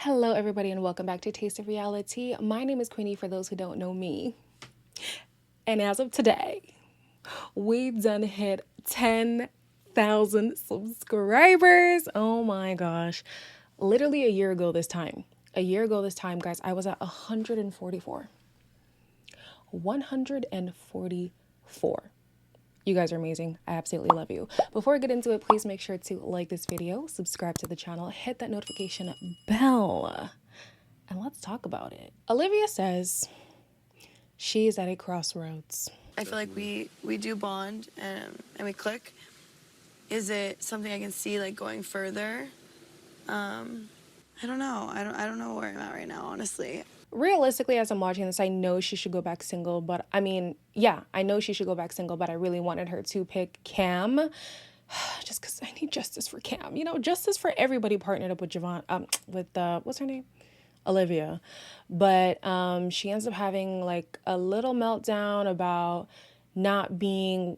Hello, everybody, and welcome back to Taste of Reality. My name is Queenie, for those who don't know me. And as of today, we done hit 10,000 subscribers. Oh my gosh. Literally a year ago this time. Guys, I was at 144. 144. You guys are amazing. I absolutely love you. Before I get into it, please make sure to like this video, subscribe to the channel, hit that notification bell, and let's talk about it. Olivia says she is at a crossroads. I feel like we do bond and we click. Is it something I can see like going further? I don't know. I don't know where I'm at right now, honestly. Realistically, as I'm watching this, I know she should go back single, but I mean, yeah, I know she should go back single, but I really wanted her to pick Cam just because I need justice for Cam. You know, justice for everybody partnered up with what's her name? Olivia. But she ends up having like a little meltdown about not being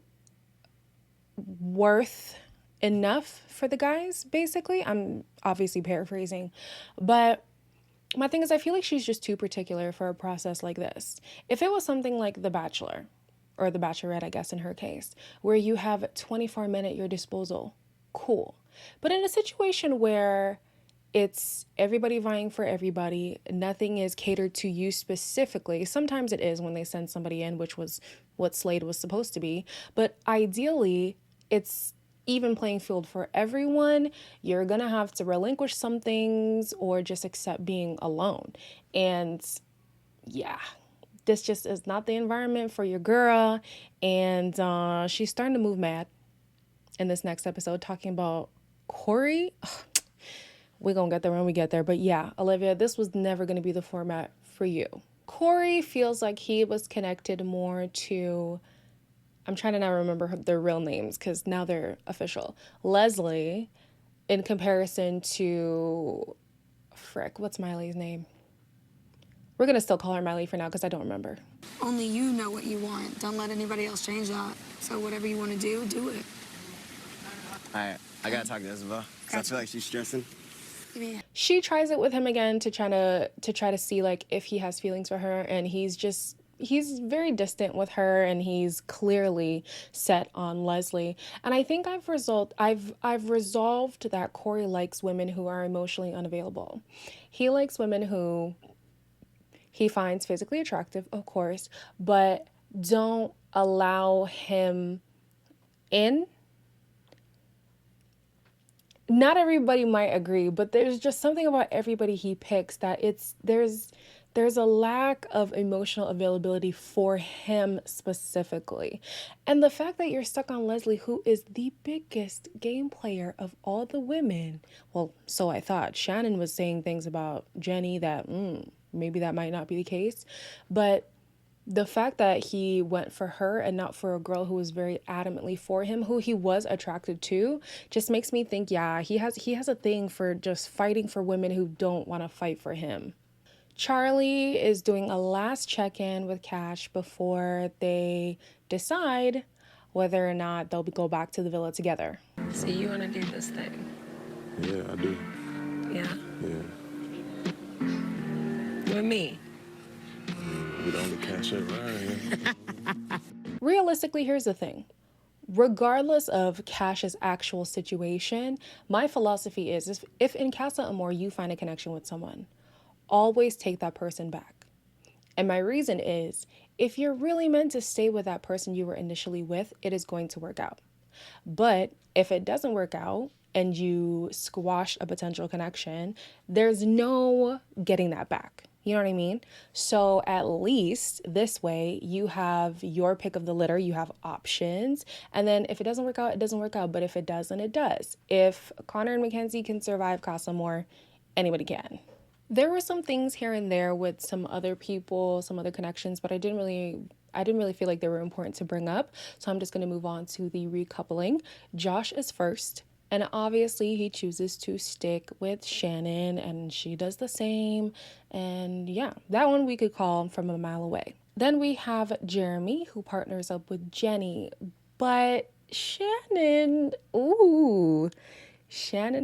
worth enough for the guys, basically. I'm obviously paraphrasing, but my thing is, I feel like she's just too particular for a process like this. If it was something like The Bachelor, or The Bachelorette, I guess in her case, where you have 24 minutes at your disposal, cool. But in a situation where it's everybody vying for everybody, nothing is catered to you specifically. Sometimes it is when they send somebody in, which was what Slade was supposed to be. But ideally, it's even playing field for everyone. You're gonna have to relinquish some things or just accept being alone. And yeah, this just is not the environment for your girl. And she's starting to move mad in this next episode, talking about Corey. We're gonna get there when we get there. But yeah, Olivia, this was never gonna be the format for you. Corey feels like he was connected more to, I'm trying to now remember their real names because now they're official, Leslie, in comparison to, frick, what's Miley's name? We're going to still call her Miley for now because I don't remember. Only you know what you want. Don't let anybody else change that. So whatever you want to do, do it. All right, I gotta talk to Isabel because I feel like she's stressing. She tries it with him again to try to see like if he has feelings for her, and he's very distant with her, and he's clearly set on Leslie. And I think I've resolved that Corey likes women who are emotionally unavailable. He likes women who he finds physically attractive, of course, but don't allow him in. Not everybody might agree, but there's just something about everybody he picks that there's a lack of emotional availability for him specifically. And the fact that you're stuck on Leslie, who is the biggest game player of all the women. Well, so I thought. Shannon was saying things about Jenny that maybe that might not be the case, but the fact that he went for her and not for a girl who was very adamantly for him, who he was attracted to, just makes me think, yeah, he has a thing for just fighting for women who don't want to fight for him. Charlie is doing a last check-in with Cash before they decide whether or not they'll go back to the villa together. So you want to do this thing? Yeah, I do. Yeah. Yeah. With me? We don't catch up right here. Realistically, here's the thing. Regardless of Cash's actual situation, my philosophy is if in Casa Amor you find a connection with someone, always take that person back. And my reason is, if you're really meant to stay with that person you were initially with, it is going to work out. But if it doesn't work out and you squash a potential connection, there's no getting that back. You know what I mean? So at least this way you have your pick of the litter, you have options. And then if it doesn't work out, it doesn't work out. But if it does, then it does. If Connor and Mackenzie can survive Casa Amor, anybody can. There were some things here and there with some other people, some other connections, but I didn't really feel like they were important to bring up. So I'm just going to move on to the recoupling. Josh is first. And obviously he chooses to stick with Shannon, and she does the same. And yeah, that one we could call from a mile away. Then we have Jeremy, who partners up with Jenny. But Shannon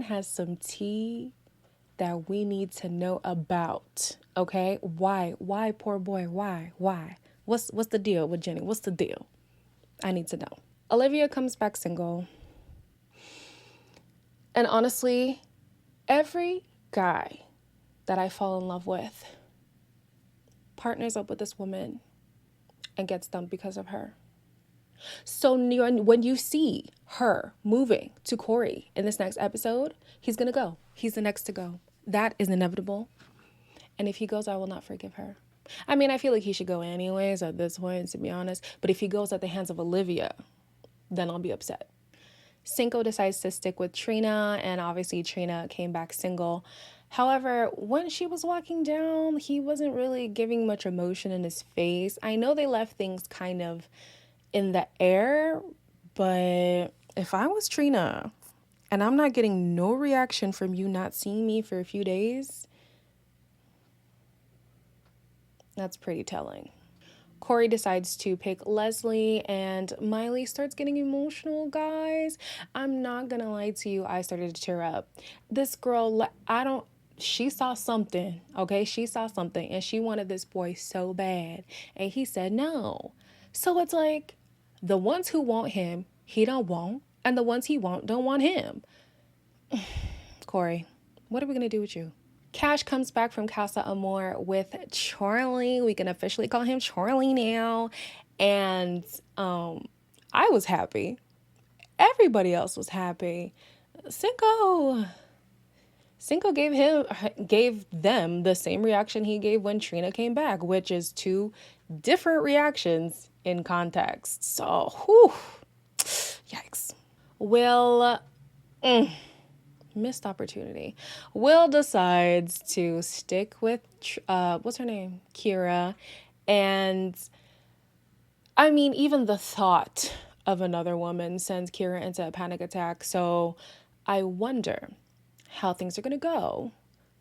has some tea that we need to know about. Okay? Why? Why, poor boy? Why? Why? What's the deal with Jenny? What's the deal? I need to know. Olivia comes back single. And honestly, every guy that I fall in love with partners up with this woman and gets dumped because of her. So when you see her moving to Corey in this next episode, he's going to go. He's the next to go. That is inevitable. And if he goes, I will not forgive her. I mean, I feel like he should go anyways at this point, to be honest. But if he goes at the hands of Olivia, then I'll be upset. Cinco decides to stick with Trina, and obviously Trina came back single. However, when she was walking down, he wasn't really giving much emotion in his face. I know they left things kind of in the air, but if I was Trina and I'm not getting no reaction from you not seeing me for a few days, that's pretty telling. Corey decides to pick Leslie, and Miley starts getting emotional, guys. I'm not gonna lie to you, I started to tear up. This girl, she saw something, okay? She saw something, and she wanted this boy so bad, and he said no. So it's like, the ones who want him, he don't want, and the ones he want don't want him. Corey, what are we gonna do with you? Cash comes back from Casa Amor with Charlie. We can officially call him Charlie now. And I was happy. Everybody else was happy. Cinco gave them the same reaction he gave when Trina came back, which is 2 different reactions in context. So, whew, yikes. Will, missed opportunity. Will decides to stick with, what's her name? Kira. And I mean, even the thought of another woman sends Kira into a panic attack. So I wonder how things are going to go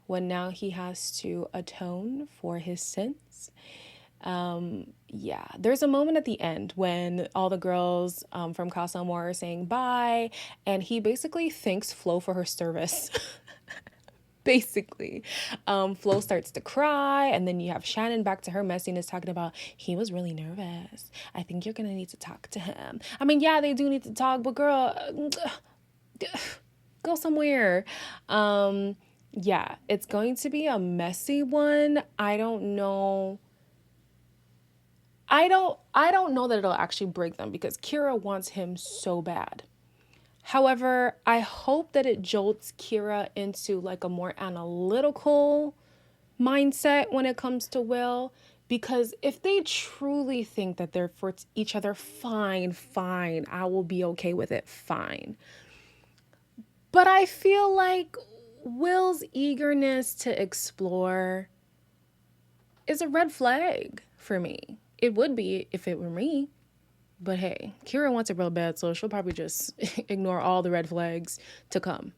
when now he has to atone for his sins. Yeah, there's a moment at the end when all the girls from Casa Amor are saying bye, and he basically thanks Flo for her service. Basically, Flo starts to cry, and then you have Shannon back to her messiness talking about he was really nervous. I think you're gonna need to talk to him. I mean, yeah, they do need to talk, but girl, go somewhere. Yeah, it's going to be a messy one. I don't know that it'll actually break them because Kira wants him so bad. However, I hope that it jolts Kira into like a more analytical mindset when it comes to Will, because if they truly think that they're for each other, fine, I will be okay with it, fine. But I feel like Will's eagerness to explore is a red flag for me. It would be if it were me. But hey, Kira wants it real bad, so she'll probably just ignore all the red flags to come.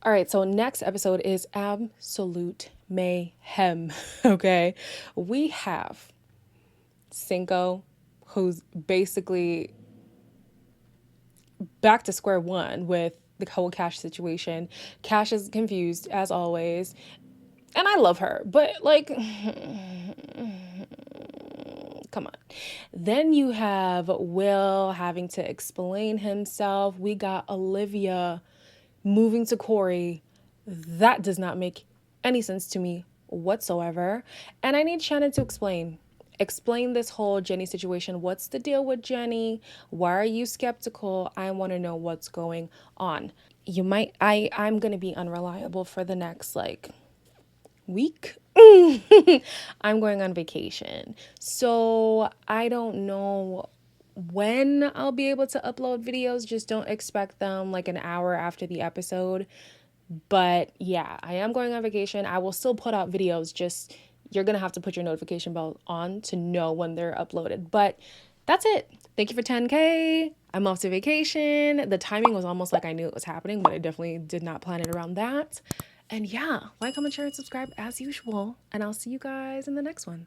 All right, so next episode is absolute mayhem, okay? We have Cinco, who's basically back to square one with the whole Cash situation. Cash is confused, as always. And I love her, but like... Come on. Then you have Will having to explain himself. We got Olivia moving to Corey. That does not make any sense to me whatsoever. And I need Shannon to explain this whole Jenny situation. What's the deal with Jenny? Why are you skeptical? I want to know what's going on. I'm going to be unreliable for the next week. I'm going on vacation, so I don't know when I'll be able to upload videos. Just don't expect them like an hour after the episode. But yeah, I am going on vacation. I will still put out videos, just you're gonna have to put your notification bell on to know when they're uploaded. But that's it. Thank you for 10K. I'm off to vacation. The timing was almost like I knew it was happening, but I definitely did not plan it around that. And yeah, like, comment, share, and subscribe as usual. And I'll see you guys in the next one.